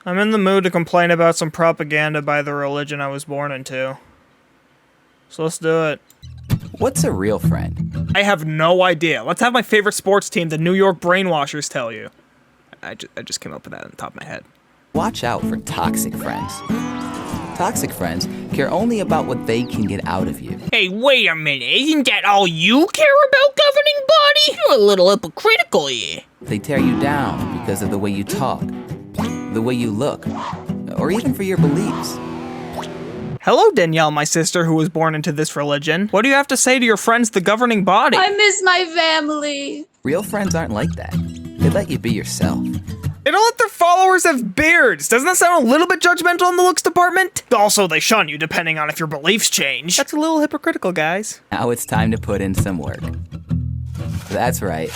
I'm in the mood to complain about some propaganda by the religion I was born into. So let's do it. What's a real friend? I have no idea. Let's have my favorite sports team, the New York Brainwashers, tell you. I just came up with that on the top of my head. Watch out for toxic friends. Toxic friends care only about what they can get out of you. Hey, wait a minute. Isn't that all you care about, governing body? You're a little hypocritical here. They tear you down because of the way you talk, the way you look, or even for your beliefs. Hello, Danielle, my sister who was born into this religion. What do you have to say to your friends, the governing body? I miss my family. Real friends aren't like that. They let you be yourself. They don't let their followers have beards. Doesn't that sound a little bit judgmental in the looks department? Also, they shun you depending on if your beliefs change. That's a little hypocritical, guys. Now it's time to put in some work. That's right,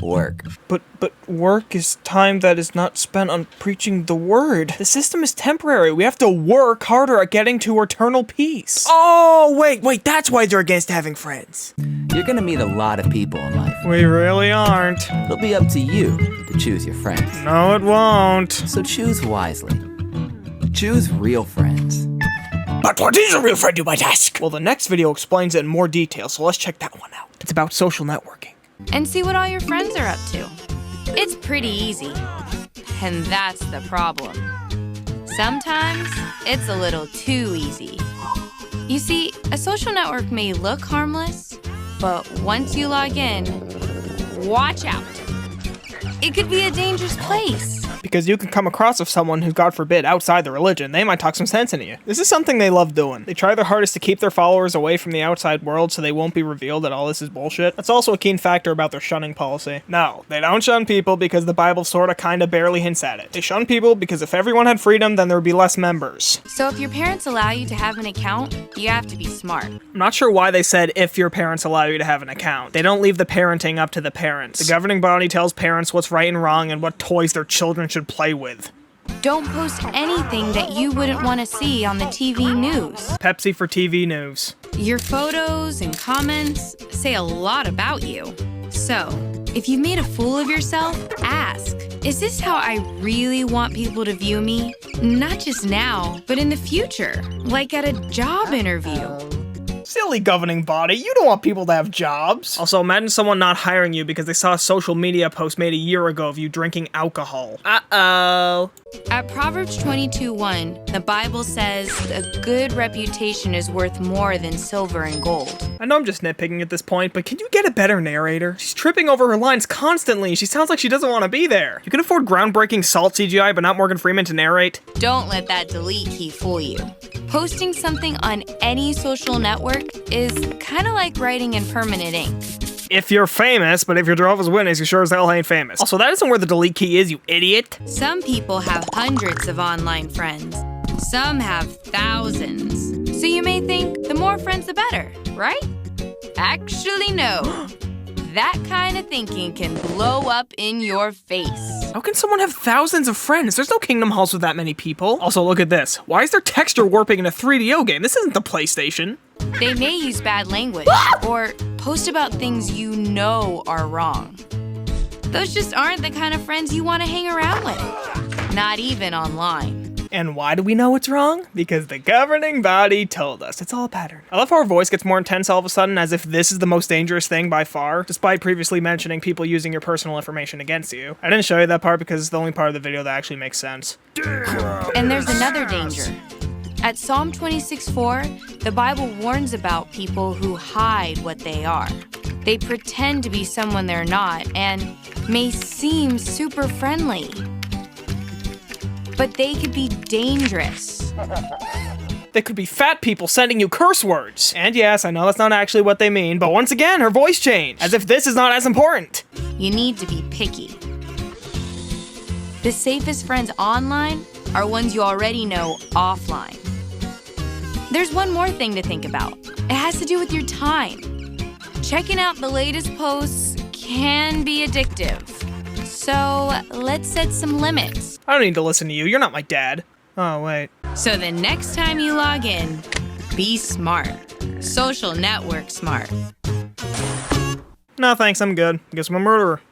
work. But work is time that is not spent on preaching the word. The system is temporary. We have to work harder at getting to eternal peace. Oh, wait, that's why they're against having friends. You're gonna meet a lot of people in life. We really aren't. It'll be up to you to choose your friends. No, it won't. So choose wisely. Choose real friends. But what is a real friend, you might ask? Well, the next video explains it in more detail, so let's check that one out. It's about social networking. And see what all your friends are up to. It's pretty easy. And that's the problem. Sometimes it's a little too easy. You see, a social network may look harmless, but once you log in, watch out. It could be a dangerous place. Because you can come across with someone who's, God forbid, outside the religion. They might talk some sense into you. This is something they love doing. They try their hardest to keep their followers away from the outside world so they won't be revealed that all this is bullshit. That's also a keen factor about their shunning policy. No, they don't shun people because the Bible sorta kinda barely hints at it. They shun people because if everyone had freedom, then there would be less members. So if your parents allow you to have an account, you have to be smart. I'm not sure why they said if your parents allow you to have an account. They don't leave the parenting up to the parents. The governing body tells parents what's right and wrong and what toys their children should play with. Don't post anything that you wouldn't want to see on the TV news. Pepsi for TV news. Your photos and comments say a lot about you. So, if you've made a fool of yourself, ask, is this how I really want people to view me? Not just now, but in the future, like at a job interview. Silly governing body, you don't want people to have jobs. Also, imagine someone not hiring you because they saw a social media post made a year ago of you drinking alcohol. Uh-oh. At Proverbs 22:1, the Bible says, a good reputation is worth more than silver and gold. I know I'm just nitpicking at this point, but can you get a better narrator? She's tripping over her lines constantly. She sounds like she doesn't want to be there. You can afford groundbreaking salt CGI, but not Morgan Freeman to narrate. Don't let that delete key fool you. Posting something on any social network is kind of like writing in permanent ink. If you're famous, but if your Jehovah's Witness, you sure as hell ain't famous. Also, that isn't where the delete key is, you idiot. Some people have hundreds of online friends. Some have thousands. So you may think the more friends the better, right? Actually, no. That kind of thinking can blow up in your face. How can someone have thousands of friends? There's no Kingdom Halls with that many people. Also, look at this. Why is there texture warping in a 3DO game? This isn't the PlayStation. They may use bad language or post about things you know are wrong. Those just aren't the kind of friends you want to hang around with. Not even online. And why do we know it's wrong? Because the governing body told us. It's all a pattern. I love how her voice gets more intense all of a sudden, as if this is the most dangerous thing by far, despite previously mentioning people using your personal information against you. I didn't show you that part because it's the only part of the video that actually makes sense. And there's another danger. At Psalm 26:4, the Bible warns about people who hide what they are. They pretend to be someone they're not and may seem super friendly. But they could be dangerous. They could be fat people sending you curse words. And yes, I know that's not actually what they mean, but once again, her voice changed, as if this is not as important. You need to be picky. The safest friends online are ones you already know offline. There's one more thing to think about. It has to do with your time. Checking out the latest posts can be addictive. So let's set some limits. I don't need to listen to you. You're not my dad. Oh, wait. So the next time you log in, be smart. Social network smart. No, thanks. I'm good. Guess I'm a murderer.